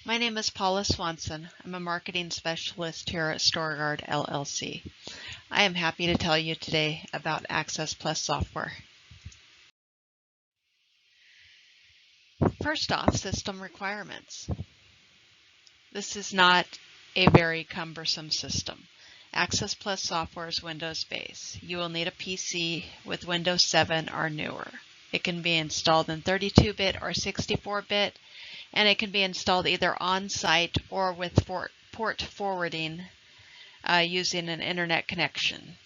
My name is Paula Swanson. I'm a marketing specialist here at Stor-Guard LLC. I am happy to tell you today about Access Plus software. First off, system requirements. This is not a very cumbersome system. Access Plus software is Windows-based. You will need a PC with Windows 7 or newer. It can be installed in 32-bit or 64-bit, and it can be installed either on-site or with port forwarding using an internet connection.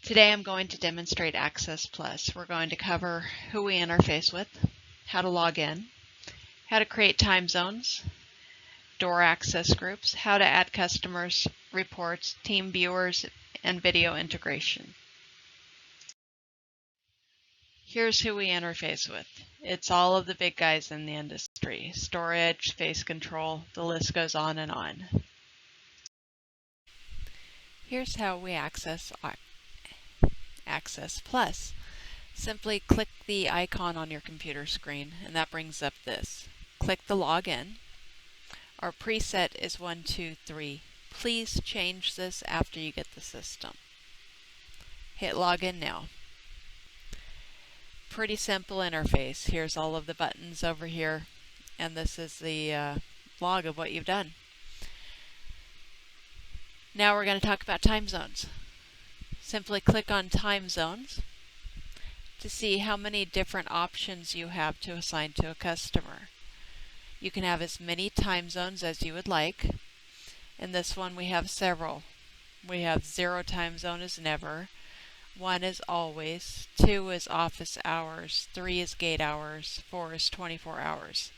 Today I'm going to demonstrate Access Plus. We're going to cover who we interface with, how to log in, how to create time zones, door access groups, how to add customers, reports, team viewers, and video integration. Here's who we interface with. It's all of the big guys in the industry. Storage, face control, the list goes on and on. Here's how we access Access Plus. Simply click the icon on your computer screen and that brings up this. Click the login. Our preset is 123. Please change this after you get the system. Hit login now. Pretty simple interface. Here's all of the buttons over here, and this is the log of what you've done. Now we're going to talk about time zones. Simply click on time zones to see how many different options you have to assign to a customer. You can have as many time zones as you would like. In this one we have several. We have 0 time zone is never. 1 is always, 2 is office hours, 3 is gate hours, 4 is 24 hours.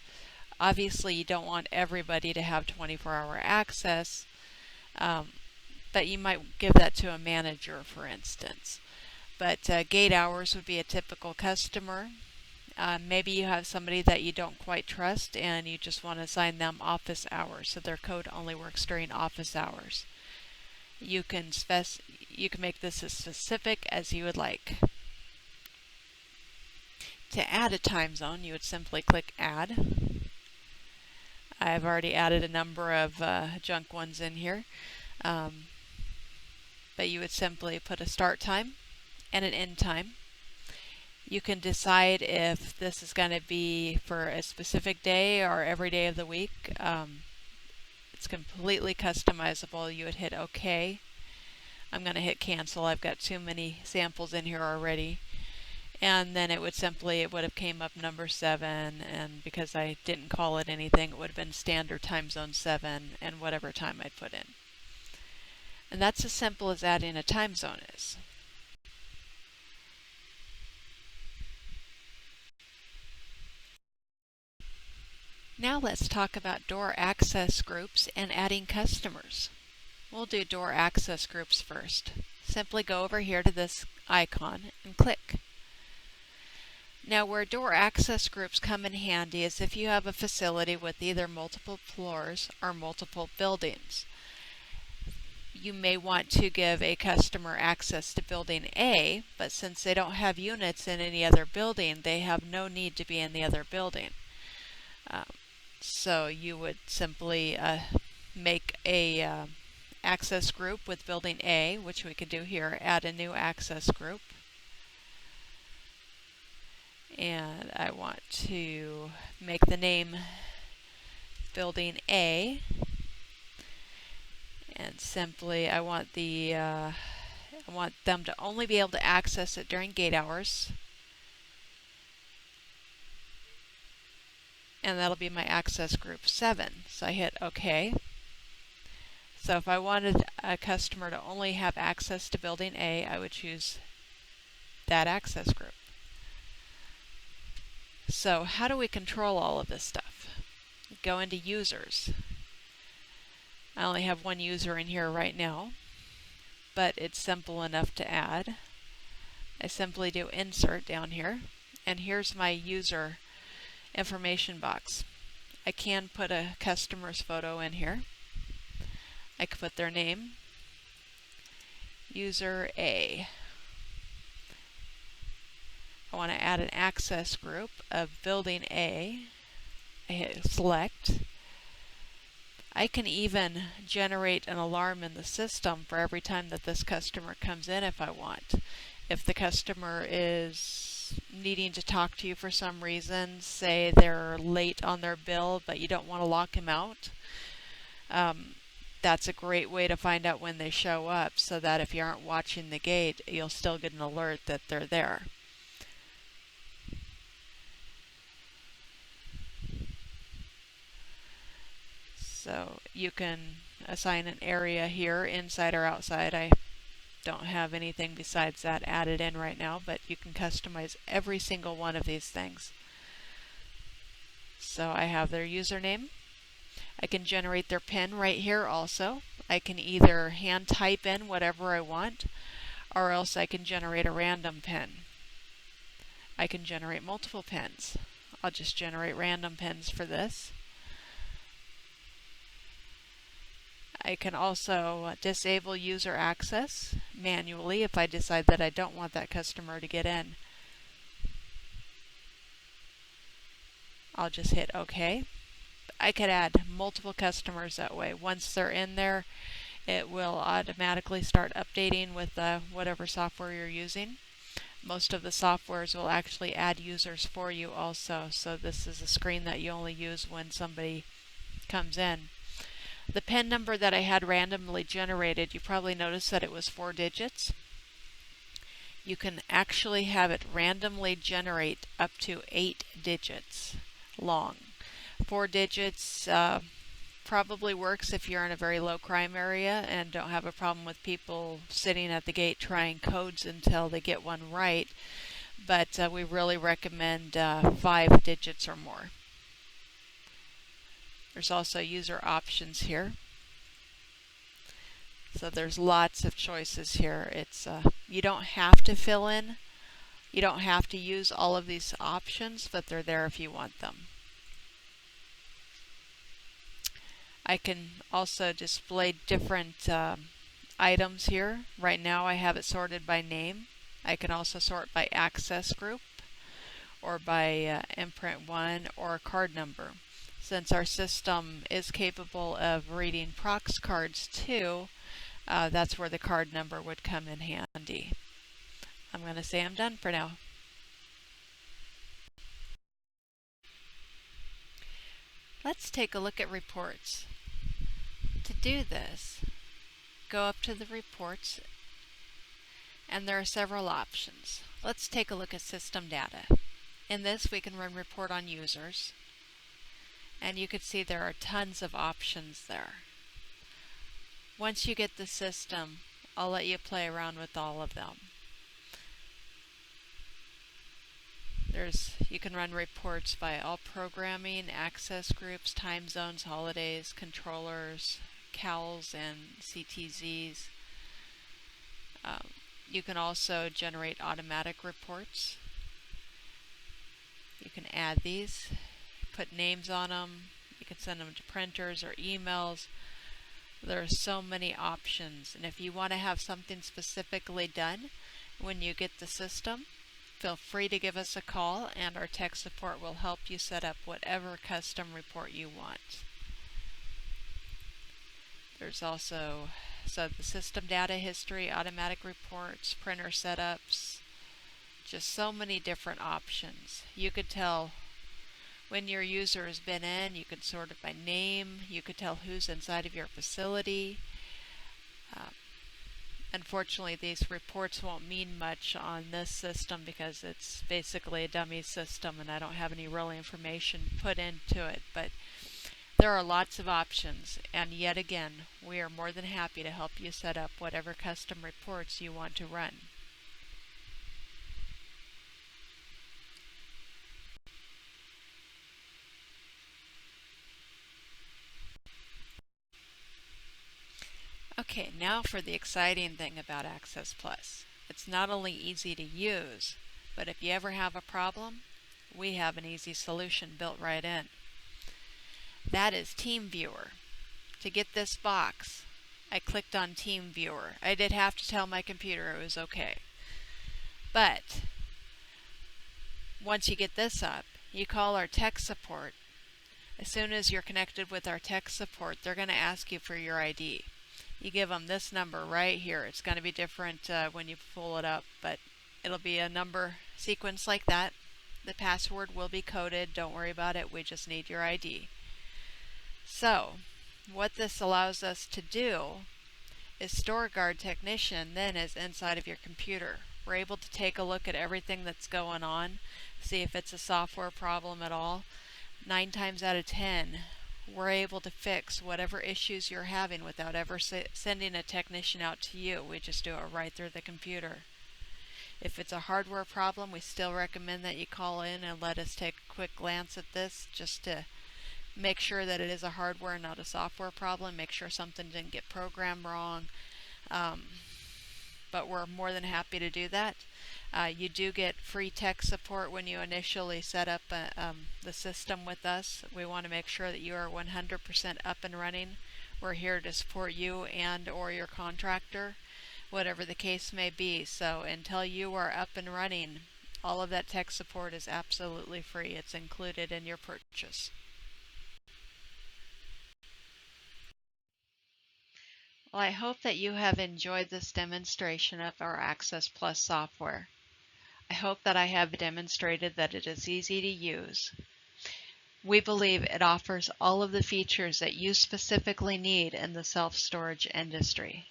Obviously you don't want everybody to have 24-hour access, but you might give that to a manager, for instance. But gate hours would be a typical customer. Maybe you have somebody that you don't quite trust and you just want to assign them office hours, so their code only works during office hours. You can make this as specific as you would like. To add a time zone, you would simply click Add. I've already added a number of junk ones in here, but you would simply put a start time and an end time. You can decide if this is going to be for a specific day or every day of the week. It's completely customizable. You would hit OK. I'm going to hit cancel. I've got too many samples in here already. And then it would have came up number 7, and because I didn't call it anything, it would have been standard time zone 7 and whatever time I'd put in. And that's as simple as adding a time zone is. Now let's talk about door access groups and adding customers. We'll do door access groups first. Simply go over here to this icon and click. Now where door access groups come in handy is if you have a facility with either multiple floors or multiple buildings. You may want to give a customer access to building A, but since they don't have units in any other building, they have no need to be in the other building. So you would simply make a access group with building A, which we could do here, add a new access group. And I want to make the name building A, and simply I want them to only be able to access it during gate hours. And that'll be my access group 7. So I hit OK. So if I wanted a customer to only have access to building A, I would choose that access group. So how do we control all of this stuff? Go into users. I only have one user in here right now, but it's simple enough to add. I simply do insert down here, and here's my user information box. I can put a customer's photo in here. I could put their name, user A. I want to add an access group of building A. I hit select. I can even generate an alarm in the system for every time that this customer comes in if I want. If the customer is needing to talk to you for some reason, say they're late on their bill but you don't want to lock them out, that's a great way to find out when they show up, so that if you aren't watching the gate, you'll still get an alert that they're there. So you can assign an area here, inside or outside. I don't have anything besides that added in right now, but you can customize every single one of these things. So I have their username. I can generate their PIN right here also. I can either hand type in whatever I want, or else I can generate a random PIN. I can generate multiple PINs. I'll just generate random PINs for this. I can also disable user access manually if I decide that I don't want that customer to get in. I'll just hit OK. I could add multiple customers that way. Once they're in there, it will automatically start updating with whatever software you're using. Most of the softwares will actually add users for you also, so this is a screen that you only use when somebody comes in. The PIN number that I had randomly generated, you probably noticed that it was 4 digits. You can actually have it randomly generate up to 8 digits long. 4 digits probably works if you're in a very low crime area and don't have a problem with people sitting at the gate trying codes until they get one right, but we really recommend 5 digits or more. There's also user options here. So there's lots of choices here. It's you don't have to fill in, you don't have to use all of these options, but they're there if you want them. I can also display different items here. Right now I have it sorted by name. I can also sort by access group or by imprint 1 or card number. Since our system is capable of reading prox cards too, that's where the card number would come in handy. I'm going to say I'm done for now. Let's take a look at reports. To do this, go up to the reports, and there are several options. Let's take a look at system data. In this, we can run report on users, and you can see there are tons of options there. Once you get the system, I'll let you play around with all of them. You can run reports by all programming, access groups, time zones, holidays, controllers, CALs, and CTZs. You can also generate automatic reports. You can add these, put names on them, you can send them to printers or emails. There are so many options, and if you want to have something specifically done when you get the system, feel free to give us a call and our tech support will help you set up whatever custom report you want. There's also the system data history, automatic reports, printer setups, just so many different options. You could tell when your user has been in, you could sort it by name, you could tell who's inside of your facility. Unfortunately, these reports won't mean much on this system because it's basically a dummy system and I don't have any real information put into it. But there are lots of options, and yet again, we are more than happy to help you set up whatever custom reports you want to run. Okay, now for the exciting thing about Access Plus. It's not only easy to use, but if you ever have a problem, we have an easy solution built right in. That is TeamViewer. To get this box, I clicked on TeamViewer. I did have to tell my computer it was okay. But Once you get this up, you call our tech support. As soon as you're connected with our tech support, they're going to ask you for your ID. You give them this number right here. It's going to be different when you pull it up, but it'll be a number sequence like that. The password will be coded. Don't worry about it. We just need your ID. So, what this allows us to do is Stor-Guard Technician then is inside of your computer. We're able to take a look at everything that's going on, see if it's a software problem at all. 9 times out of 10, we're able to fix whatever issues you're having without ever sending a technician out to you. We just do it right through the computer. If it's a hardware problem, we still recommend that you call in and let us take a quick glance at this just to make sure that it is a hardware and not a software problem, make sure something didn't get programmed wrong. But we're more than happy to do that. You do get free tech support when you initially set up the system with us. We want to make sure that you are 100% up and running. We're here to support you and or your contractor, whatever the case may be. So until you are up and running, all of that tech support is absolutely free. It's included in your purchase. Well, I hope that you have enjoyed this demonstration of our Access Plus software. I hope that I have demonstrated that it is easy to use. We believe it offers all of the features that you specifically need in the self-storage industry.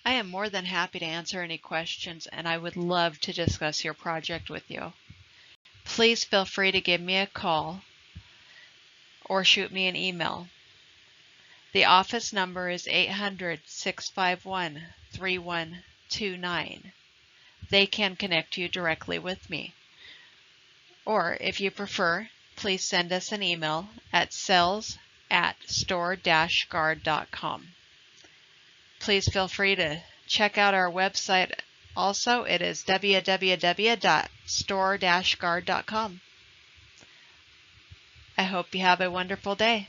I am more than happy to answer any questions, and I would love to discuss your project with you. Please feel free to give me a call or shoot me an email. The office number is 800-651-3129. They can connect you directly with me. Or if you prefer, please send us an email at sales@stor-guard.com. Please feel free to check out our website also. It is www.stor-guard.com. I hope you have a wonderful day.